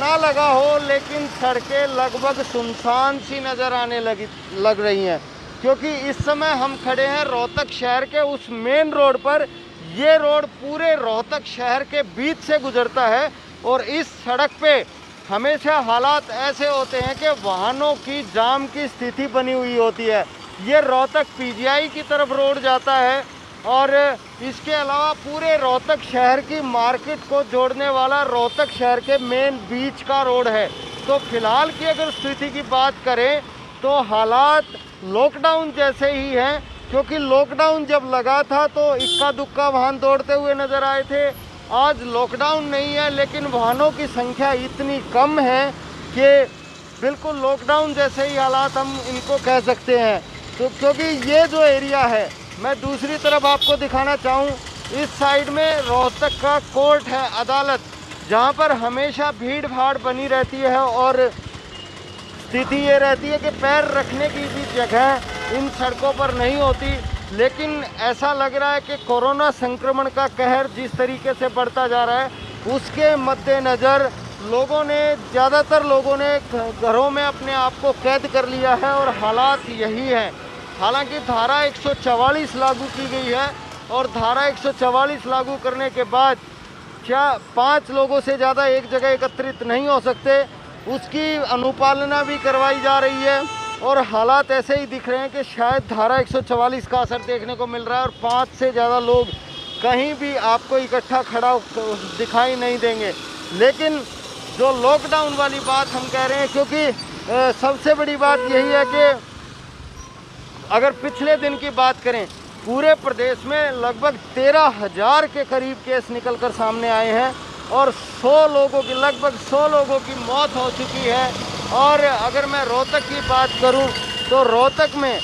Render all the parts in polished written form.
ताला लगा हो, लेकिन सड़कें लगभग सुनसान सी नज़र आने लग रही हैं, क्योंकि इस समय हम खड़े हैं रोहतक शहर के उस मेन रोड पर। ये रोड पूरे रोहतक शहर के बीच से गुजरता है और इस सड़क पे हमेशा हालात ऐसे होते हैं कि वाहनों की जाम की स्थिति बनी हुई होती है। ये रोहतक पीजीआई की तरफ रोड जाता है और इसके अलावा पूरे रोहतक शहर की मार्केट को जोड़ने वाला रोहतक शहर के मेन बीच का रोड है। तो फिलहाल की अगर स्थिति की बात करें तो हालात लॉकडाउन जैसे ही हैं, क्योंकि लॉकडाउन जब लगा था तो इक्का दुक्का वाहन दौड़ते हुए नज़र आए थे। आज लॉकडाउन नहीं है, लेकिन वाहनों की संख्या इतनी कम है कि बिल्कुल लॉकडाउन जैसे ही हालात हम इनको कह सकते हैं। तो क्योंकि ये जो एरिया है, मैं दूसरी तरफ आपको दिखाना चाहूँ, इस साइड में रोहतक का कोर्ट है, अदालत, जहाँ पर हमेशा भीड़ भाड़ बनी रहती है और स्थिति ये रहती है कि पैर रखने की भी जगह इन सड़कों पर नहीं होती। लेकिन ऐसा लग रहा है कि कोरोना संक्रमण का कहर जिस तरीके से बढ़ता जा रहा है, उसके मद्देनज़र ज़्यादातर लोगों ने घरों में अपने आप को कैद कर लिया है और हालात यही हैं। हालांकि धारा 144 लागू की गई है और धारा 144 लागू करने के बाद 5 लोगों से ज़्यादा एक जगह एकत्रित नहीं हो सकते, उसकी अनुपालना भी करवाई जा रही है और हालात ऐसे ही दिख रहे हैं कि शायद धारा 144 का असर देखने को मिल रहा है और 5 से ज़्यादा लोग कहीं भी आपको इकट्ठा खड़ा दिखाई नहीं देंगे। लेकिन जो लॉकडाउन वाली बात हम कह रहे हैं, क्योंकि सबसे बड़ी बात यही है कि अगर पिछले दिन की बात करें, पूरे प्रदेश में लगभग 13,000 के करीब केस निकलकर सामने आए हैं और लगभग 100 लोगों की मौत हो चुकी है। और अगर मैं रोहतक की बात करूं तो रोहतक में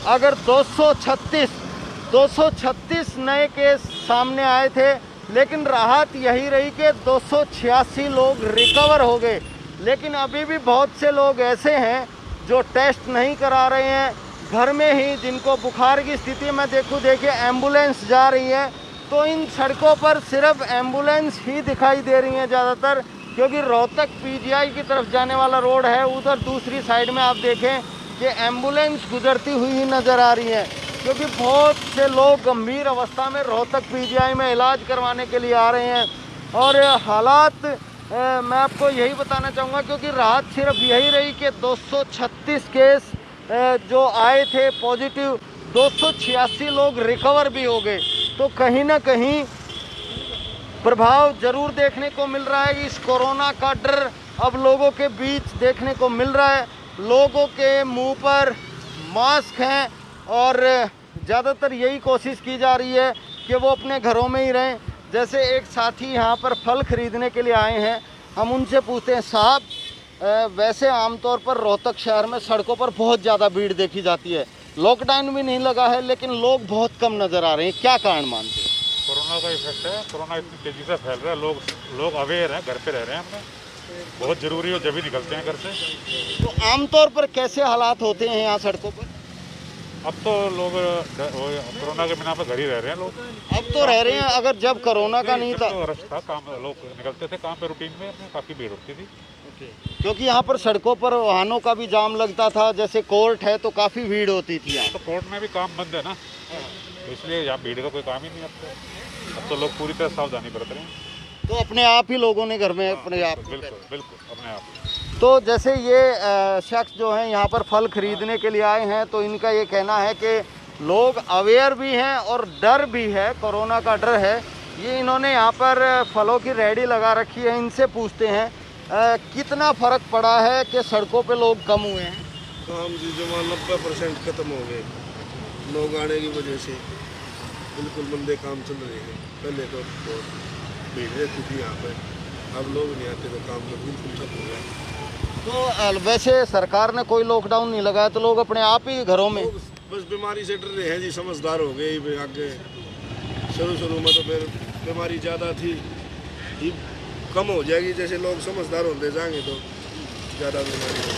अगर 236 नए केस सामने आए थे, लेकिन राहत यही रही कि 286 लोग रिकवर हो गए। लेकिन अभी भी बहुत से लोग ऐसे हैं जो टेस्ट नहीं करा रहे हैं, घर में ही, जिनको बुखार की स्थिति में देखिए एम्बुलेंस जा रही है। तो इन सड़कों पर सिर्फ एम्बुलेंस ही दिखाई दे रही हैं ज़्यादातर, क्योंकि रोहतक पीजीआई की तरफ जाने वाला रोड है, उधर दूसरी साइड में आप देखें कि एम्बुलेंस गुजरती हुई ही नज़र आ रही है, क्योंकि बहुत से लोग गंभीर अवस्था में रोहतक पीजीआई में इलाज करवाने के लिए आ रहे हैं। और हालात मैं आपको यही बताना चाहूँगा, क्योंकि राहत सिर्फ यही रही कि 236 केस जो आए थे पॉजिटिव, 286 लोग रिकवर भी हो गए। तो कहीं ना कहीं प्रभाव ज़रूर देखने को मिल रहा है। इस कोरोना का डर अब लोगों के बीच देखने को मिल रहा है। लोगों के मुंह पर मास्क हैं और ज़्यादातर यही कोशिश की जा रही है कि वो अपने घरों में ही रहें। जैसे एक साथी यहाँ पर फल ख़रीदने के लिए आए हैं, हम उनसे पूछते हैं, साहब वैसे आमतौर पर रोहतक शहर में सड़कों पर बहुत ज़्यादा भीड़ देखी जाती है, लॉकडाउन भी नहीं लगा है लेकिन लोग बहुत कम नज़र आ रहे हैं, क्या कारण मानते हैं? कोरोना का इफेक्ट है। कोरोना इतनी तेज़ी से फैल रहा है, लोग अवेयर हैं, घर पे रह रहे हैं, अपने बहुत ज़रूरी हो जब ही निकलते हैं घर से। तो आमतौर पर कैसे हालात होते हैं यहाँ सड़कों पर? अब तो लोग कोरोना के बिना पर घर ही रह रहे हैं लोग। अब तो रह रहे हैं, अगर जब कोरोना का नहीं था तो रश था, काम लोग निकलते थे काम पे रूटीन में, अपने काफ़ी भीड़ होती थी। क्योंकि यहाँ पर सड़कों पर वाहनों का भी जाम लगता था, जैसे कोर्ट है तो काफ़ी भीड़ होती थी यहाँ। तो कोर्ट में भी काम बंद है ना, इसलिए यहाँ भीड़ का कोई काम ही नहीं। अब तो लोग पूरी तरह सावधानी बरत रहे हैं। तो अपने आप ही लोगों ने घर में अपने आप बिल्कुल अपने आप। तो जैसे ये शख्स जो हैं यहाँ पर फल खरीदने के लिए आए हैं, तो इनका ये कहना है कि लोग अवेयर भी हैं और डर भी है, कोरोना का डर है। ये इन्होंने यहाँ पर फलों की रेहड़ी लगा रखी है। इनसे पूछते हैं कितना फ़र्क पड़ा है कि सड़कों पे लोग कम हुए हैं? काम जी जो 90% ख़त्म हो गए लोग आने की वजह से, बिल्कुल मंदे काम चल रहे हैं। पहले तो बहुत भीड़ रहती थी यहाँ पर, अब लोग नहीं आते तो काम तो बिल्कुल ठप हो गया। तो वैसे सरकार ने कोई लॉकडाउन नहीं लगाया तो लोग अपने आप ही घरों में, बस बीमारी से डर रहे हैं जी, समझदार हो गए। आगे शुरू में तो फिर बीमारी ज़्यादा थी, ये कम हो जाएगी, जैसे लोग समझदार होते जाएंगे तो ज़्यादा बीमारी होगी।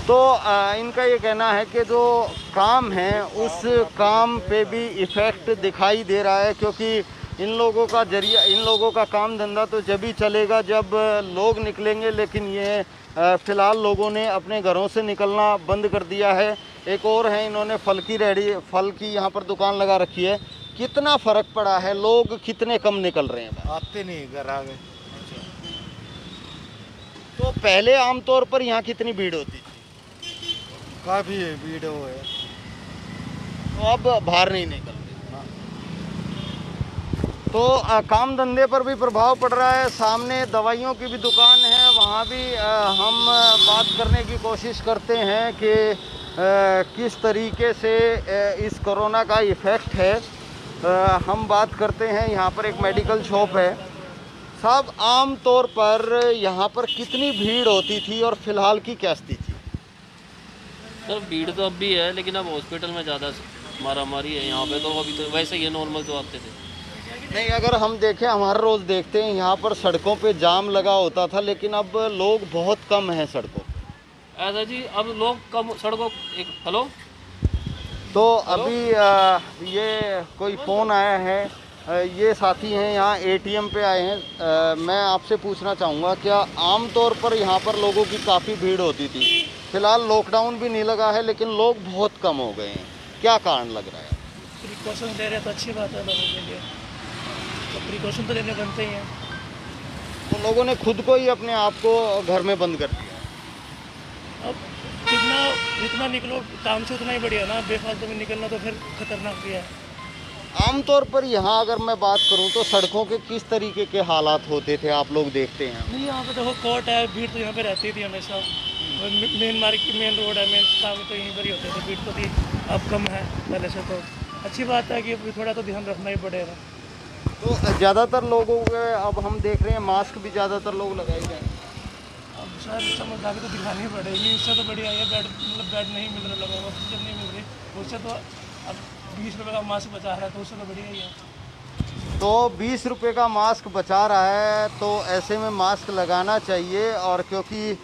तो इनका ये कहना है कि जो काम है उस काम पे भी इफ़ेक्ट दिखाई दे रहा है, क्योंकि इन लोगों का जरिया, इन लोगों का काम धंधा तो जब ही चलेगा जब लोग निकलेंगे, लेकिन ये फ़िलहाल लोगों ने अपने घरों से निकलना बंद कर दिया है। एक और है, इन्होंने फल की यहाँ पर दुकान लगा रखी है। कितना फ़र्क पड़ा है, लोग कितने कम निकल रहे हैं? आते नहीं घर आ गए। तो पहले आमतौर पर यहाँ कितनी भीड़ होती थी? काफ़ी भीड़ हो है। तो अब बाहर नहीं निकल रहे। तो काम धंधे पर भी प्रभाव पड़ रहा है। सामने दवाइयों की भी दुकान है, वहाँ भी हम बात करने की कोशिश करते हैं कि किस तरीके से इस कोरोना का इफ़ेक्ट है। हम बात करते हैं, यहाँ पर एक मेडिकल शॉप है। साहब, आम तौर पर यहाँ पर कितनी भीड़ होती थी और फ़िलहाल की क्या स्थिति थी? सर भीड़ तो अब भी है, लेकिन अब हॉस्पिटल में ज़्यादा मारामारी है। यहाँ पे तो अभी तो वैसे ही है, नॉर्मल जो आते थे। नहीं, अगर हम देखें, हमारे रोज़ देखते हैं यहाँ पर सड़कों पे जाम लगा होता था, लेकिन अब लोग बहुत कम हैं सड़कों पे। ऐसा जी, अब लोग कम सड़कों एक हेलो तो अभी ये कोई फ़ोन आया है, ये साथी हैं यहाँ एटीएम पे आए हैं। मैं आपसे पूछना चाहूँगा, क्या आम तौर पर यहाँ पर लोगों की काफ़ी भीड़ होती थी? फ़िलहाल लॉकडाउन भी नहीं लगा है, लेकिन लोग बहुत कम हो गए हैं, क्या कारण लग रहा है? प्रिकॉशन ले रहे हैं तो अच्छी बात है लोगों के लिए, तो प्रिकॉशन तो लेने बनते ही हैं। तो लोगों ने खुद को ही अपने आप को घर में बंद कर दिया। अब जितना निकलो काम से उतना ही बढ़िया ना, बेफालतू में निकलना तो फिर खतरनाक भी है। आमतौर पर यहाँ अगर मैं बात करूँ तो सड़कों के किस तरीके के हालात होते थे, आप लोग देखते हैं? नहीं, यहाँ पे देखो कोर्ट है, भीड़ तो यहाँ पे रहती थी हमेशा। मेन मार्केट, मेन रोड है, मेन काम तो यहीं पर ही होते थे, भीड़ तो थी, अब कम है पहले से। तो अच्छी बात है कि अभी थोड़ा तो ध्यान रखना ही पड़ेगा। तो ज़्यादातर लोगों के अब हम देख रहे हैं मास्क भी ज़्यादातर लोग लगाए जा रहे हैं। अब शायद समझदारी तो दिखानी पड़ेगी, उससे तो बढ़िया है बेड, मतलब बेड नहीं मिल रहा लोगों को, ऑक्सीजन नहीं मिल रही, उससे तो अब 20 रुपये का मास्क बचा रहा है, तो उससे तो बढ़िया ही है। तो 20 रुपये का मास्क बचा रहा है, तो ऐसे में मास्क लगाना चाहिए। और क्योंकि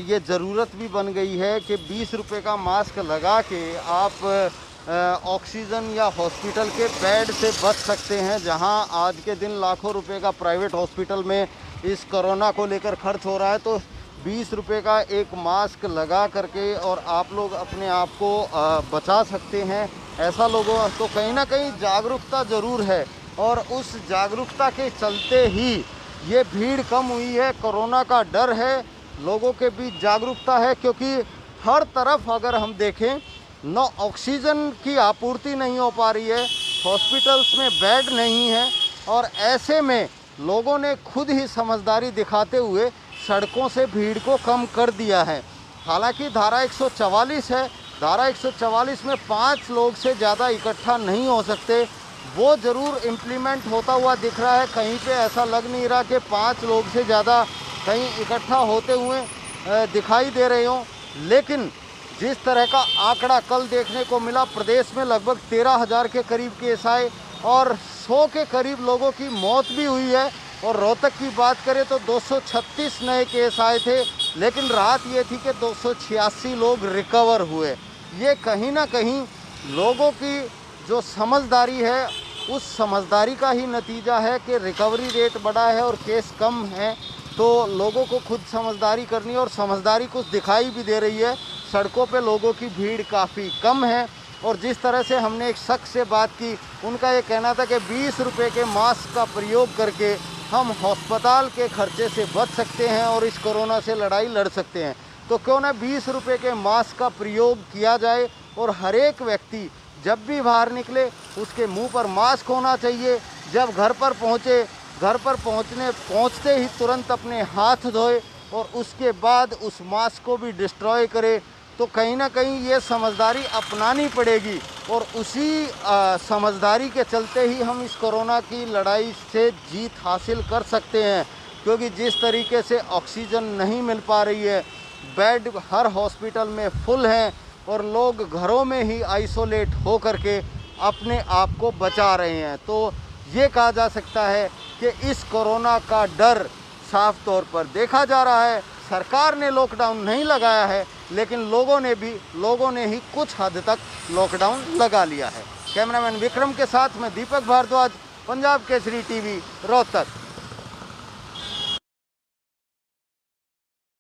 ये ज़रूरत भी बन गई है कि 20 रुपये का मास्क लगा के आप ऑक्सीजन या हॉस्पिटल के बेड से बच सकते हैं, जहां आज के दिन लाखों रुपए का प्राइवेट हॉस्पिटल में इस कोरोना को लेकर खर्च हो रहा है। तो 20 रुपये का एक मास्क लगा करके और आप लोग अपने आप को बचा सकते हैं। ऐसा लोगों तो कहीं ना कहीं जागरूकता ज़रूर है, और उस जागरूकता के चलते ही ये भीड़ कम हुई है। कोरोना का डर है, लोगों के बीच जागरूकता है, क्योंकि हर तरफ अगर हम देखें न ऑक्सीजन की आपूर्ति नहीं हो पा रही है, हॉस्पिटल्स में बेड नहीं है, और ऐसे में लोगों ने खुद ही समझदारी दिखाते हुए सड़कों से भीड़ को कम कर दिया है। हालांकि धारा 144 है, धारा 144 में 5 लोग से ज़्यादा इकट्ठा नहीं हो सकते, वो ज़रूर इम्प्लीमेंट होता हुआ दिख रहा है। कहीं पे ऐसा लग नहीं रहा कि 5 लोग से ज़्यादा कहीं इकट्ठा होते हुए दिखाई दे रहे हों। लेकिन जिस तरह का आंकड़ा कल देखने को मिला, प्रदेश में लगभग 13,000 के करीब केस आए और 100 के करीब लोगों की मौत भी हुई है। और रोहतक की बात करें तो 236 नए केस आए थे, लेकिन राहत ये थी कि 286 लोग रिकवर हुए। ये कहीं ना कहीं लोगों की जो समझदारी है, उस समझदारी का ही नतीजा है कि रिकवरी रेट बढ़ा है और केस कम हैं। तो लोगों को खुद समझदारी करनी है, और समझदारी कुछ दिखाई भी दे रही है। सड़कों पे लोगों की भीड़ काफ़ी कम है। और जिस तरह से हमने एक शख्स से बात की, उनका ये कहना था कि 20 रुपये के मास्क का प्रयोग करके हम अस्पताल के खर्चे से बच सकते हैं और इस कोरोना से लड़ाई लड़ सकते हैं। तो क्यों ना 20 रुपये के मास्क का प्रयोग किया जाए, और हर एक व्यक्ति जब भी बाहर निकले उसके मुंह पर मास्क होना चाहिए। जब घर पर पहुँचे, घर पर पहुँचते ही तुरंत अपने हाथ धोए और उसके बाद उस मास्क को भी डिस्ट्रॉय करे। तो कहीं ना कहीं ये समझदारी अपनानी पड़ेगी, और उसी समझदारी के चलते ही हम इस कोरोना की लड़ाई से जीत हासिल कर सकते हैं। क्योंकि जिस तरीके से ऑक्सीजन नहीं मिल पा रही है, बेड हर हॉस्पिटल में फुल हैं, और लोग घरों में ही आइसोलेट हो करके अपने आप को बचा रहे हैं। तो ये कहा जा सकता है कि इस कोरोना का डर साफ तौर पर देखा जा रहा है। सरकार ने लॉकडाउन नहीं लगाया है, लेकिन लोगों ने ही कुछ हद तक लॉकडाउन लगा लिया है। कैमरामैन विक्रम के साथ मैं दीपक भारद्वाज, पंजाब केसरी टीवी रोहतक।